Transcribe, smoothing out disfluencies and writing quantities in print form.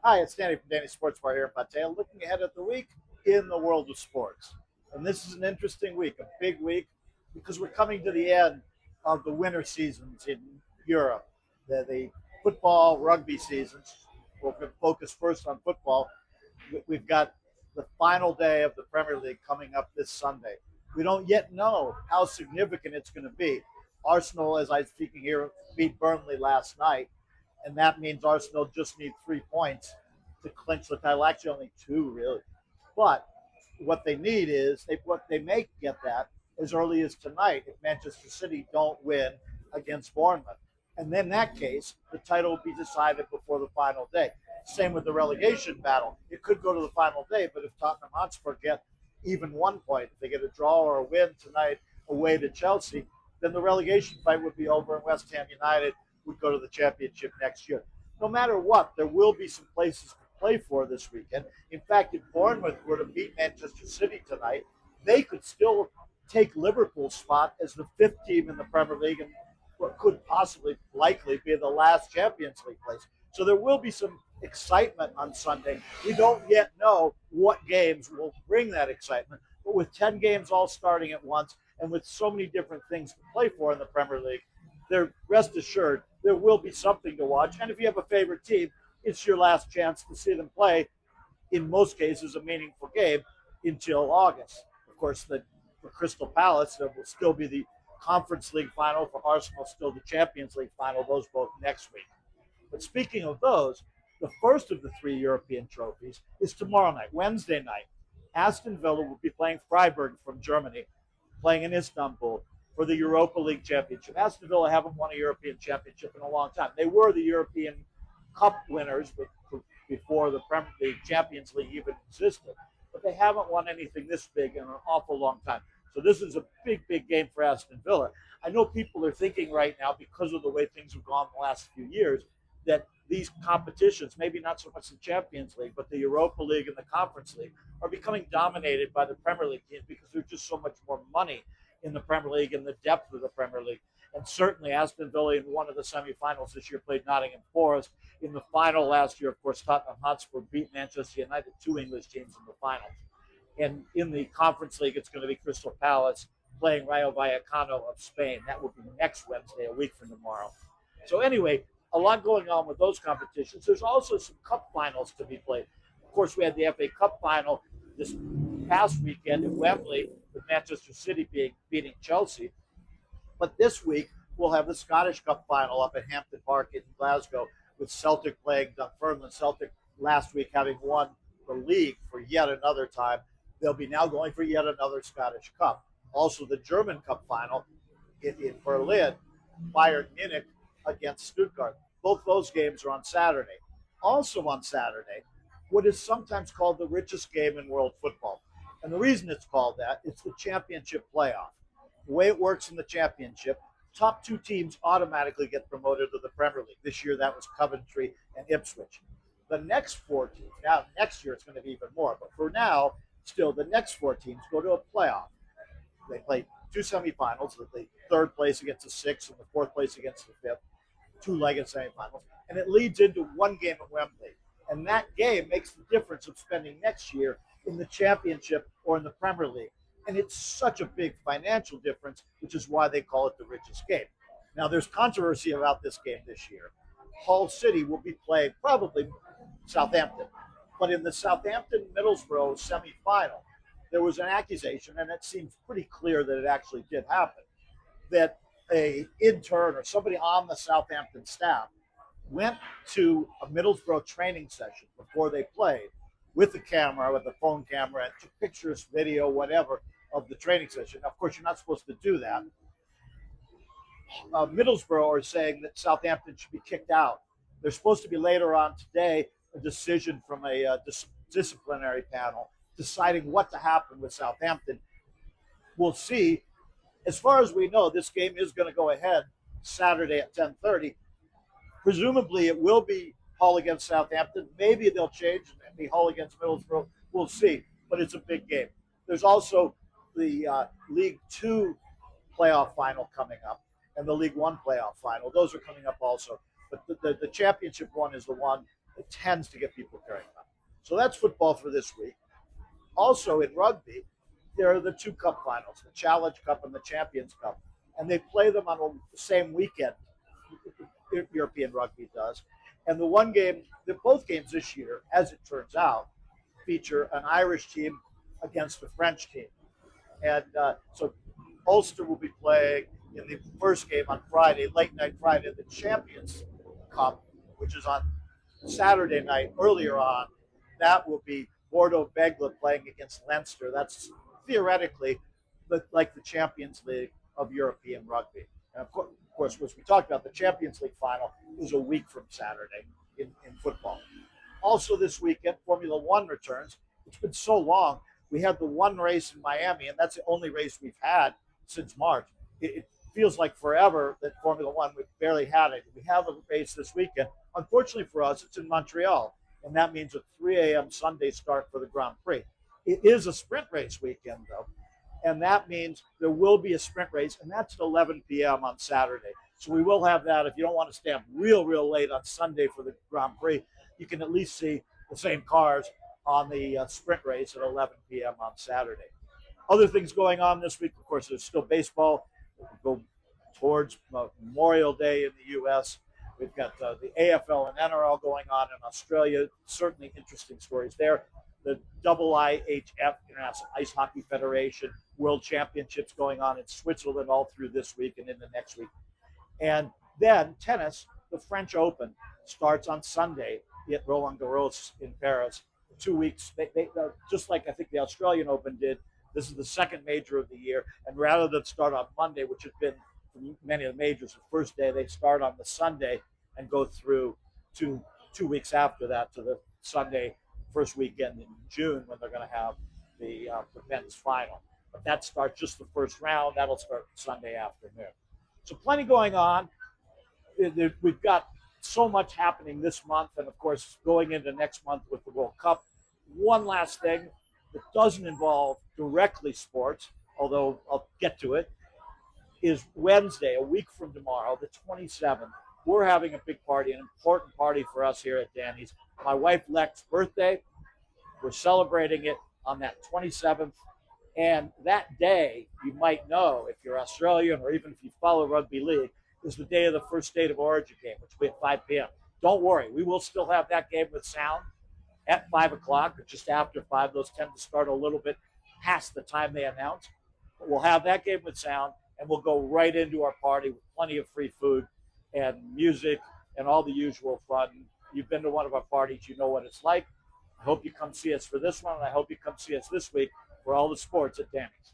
Hi, it's Danny from Danny Sports Bar here in Pattaya, looking ahead at the week in the world of sports. And this is an interesting week, a big week, because we're coming to the end of the winter seasons in Europe. The football, rugby seasons. We'll focus first on football. We've got the final day of the Premier League coming up this Sunday. We don't yet know how significant it's going to be. Arsenal, as I'm speaking here, beat Burnley last night, and that means Arsenal just need 3 points to clinch the title. Actually, only two, really. But what they need is what they may get that as early as tonight if Manchester City don't win against Bournemouth. And then in that case, the title will be decided before the final day. Same with the relegation battle. It could go to the final day, but if Tottenham Hotspur get even 1 point, if they get a draw or a win tonight away to Chelsea, then the relegation fight would be over and West Ham United would go to the championship next year. No matter what, there will be some places to play for this weekend. In fact, if Bournemouth were to beat Manchester City tonight, they could still take Liverpool's spot as the fifth team in the Premier League and what could possibly, likely, be the last Champions League place. So there will be some excitement on Sunday. We don't yet know what games will bring that excitement, but with 10 games all starting at once and with so many different things to play for in the Premier League, there, rest assured, there will be something to watch. And if you have a favorite team, it's your last chance to see them play, in most cases, a meaningful game until August. Of course, for Crystal Palace, there will still be the Conference League final. For Arsenal, still the Champions League final, those both next week. But speaking of those, the first of the three European trophies is tomorrow night, Wednesday night. Aston Villa will be playing Freiburg from Germany, playing in Istanbul for the Europa League Championship. Aston Villa haven't won a European Championship in a long time. They were the European Cup winners before the Champions League even existed, but they haven't won anything this big in an awful long time. So this is a big, big game for Aston Villa. I know people are thinking right now, because of the way things have gone the last few years, that these competitions, maybe not so much the Champions League, but the Europa League and the Conference League, are becoming dominated by the Premier League teams because there's just so much more money in the Premier League and the depth of the Premier League. And certainly Aston Villa in one of the semifinals this year played Nottingham Forest. In the final last year, of course, Tottenham Hotspur beat Manchester United, two English teams in the final. And in the Conference League, it's going to be Crystal Palace playing Rayo Vallecano of Spain. That will be next Wednesday, a week from tomorrow. So anyway, a lot going on with those competitions. There's also some cup finals to be played. Of course, we had the FA Cup final this past weekend at Wembley with Manchester City beating Chelsea. But this week, we'll have the Scottish Cup final up at Hampden Park in Glasgow with Celtic playing Dunfermline. Celtic last week having won the league for yet another time. They'll be now going for yet another Scottish Cup. Also, the German Cup final in Berlin, Bayern Munich against Stuttgart. Both those games are on Saturday. Also on Saturday, what is sometimes called the richest game in world football. And the reason it's called that, it's the championship playoff. The way it works in the championship, top two teams automatically get promoted to the Premier League. This year that was Coventry and Ipswich. The next four teams, now next year it's going to be even more, but for now, still the next four teams go to a playoff. They play two semifinals, the third place against the sixth and the fourth place against the fifth, two-legged semifinals, and it leads into one game at Wembley. And that game makes the difference of spending next year in the championship or in the Premier League. And it's such a big financial difference, which is why they call it the richest game. Now, there's controversy about this game this year. Hull City will be playing probably Southampton. But in the Southampton Middlesbrough semifinal, there was an accusation, and it seems pretty clear that it actually did happen, that a intern or somebody on the Southampton staff went to a Middlesbrough training session before they played with the camera, with the phone camera, and took pictures, video, whatever, of the training session. Now, of course, you're not supposed to do that. Middlesbrough are saying that Southampton should be kicked out. There's supposed to be later on today a decision from a disciplinary panel deciding what to happen with Southampton. We'll see. As far as we know, this game is going to go ahead Saturday at 10:30. Presumably, it will be Hull against Southampton. Maybe they'll change and be Hull against Middlesbrough. We'll see. But it's a big game. There's also the League Two playoff final coming up and the League One playoff final. Those are coming up also. But the championship one is the one it tends to get people carrying on. So that's football for this week. Also in rugby, there are the two cup finals, the Challenge Cup and the Champions Cup, and they play them on the same weekend. European rugby does, and the one game, both games this year, as it turns out, feature an Irish team against a French team, and so Ulster will be playing in the first game on Friday, late night Friday, the Champions Cup, which is on Saturday night. Earlier on, that will be Bordeaux Begla playing against Leinster. That's theoretically like the Champions League of European rugby. And of course, as we talked about, the Champions League final is a week from Saturday in football. Also this weekend, Formula One returns. It's been so long. We had the one race in Miami, and that's the only race we've had since March. It feels like forever that Formula One, we've barely had it. We have a race this weekend. Unfortunately for us, it's in Montreal, and that means a 3 a.m. Sunday start for the Grand Prix. It is a sprint race weekend, though, and that means there will be a sprint race, and that's at 11 p.m. on Saturday. So we will have that. If you don't want to stay up real late on Sunday for the Grand Prix, you can at least see the same cars on the sprint race at 11 p.m. on Saturday. Other things going on this week, of course, there's still baseball. We'll go towards Memorial Day in the U.S. We've got the AFL and NRL going on in Australia. Certainly interesting stories there. The IIHF, International Ice Hockey Federation, World Championships going on in Switzerland all through this week and into next week. And then tennis, the French Open, starts on Sunday at Roland Garros in Paris. 2 weeks, they just like I think the Australian Open did. This is the second major of the year, and rather than start on Monday, which had been for many of the majors the first day, they start on the Sunday and go through 2 weeks after that to the Sunday first weekend in June when they're going to have the men's final. But that starts just the first round. That'll start Sunday afternoon. So plenty going on. We've got so much happening this month, and of course going into next month with the World Cup. One last thing that doesn't involve directly sports, although I'll get to it, is Wednesday, a week from tomorrow, the 27th. We're having a big party, an important party for us here at Danny's. My wife Lex's birthday. We're celebrating it on that 27th. And that day, you might know, if you're Australian or even if you follow rugby league, is the day of the first State of Origin game, which will be at 5 p.m. Don't worry, we will still have that game with sound at 5 o'clock or just after 5. Those tend to start a little bit past the time they announce. But we'll have that game with sound, and we'll go right into our party with plenty of free food and music and all the usual fun. You've been to one of our parties, you know what it's like. I hope you come see us for this one, and I hope you come see us this week for all the sports at Danny's.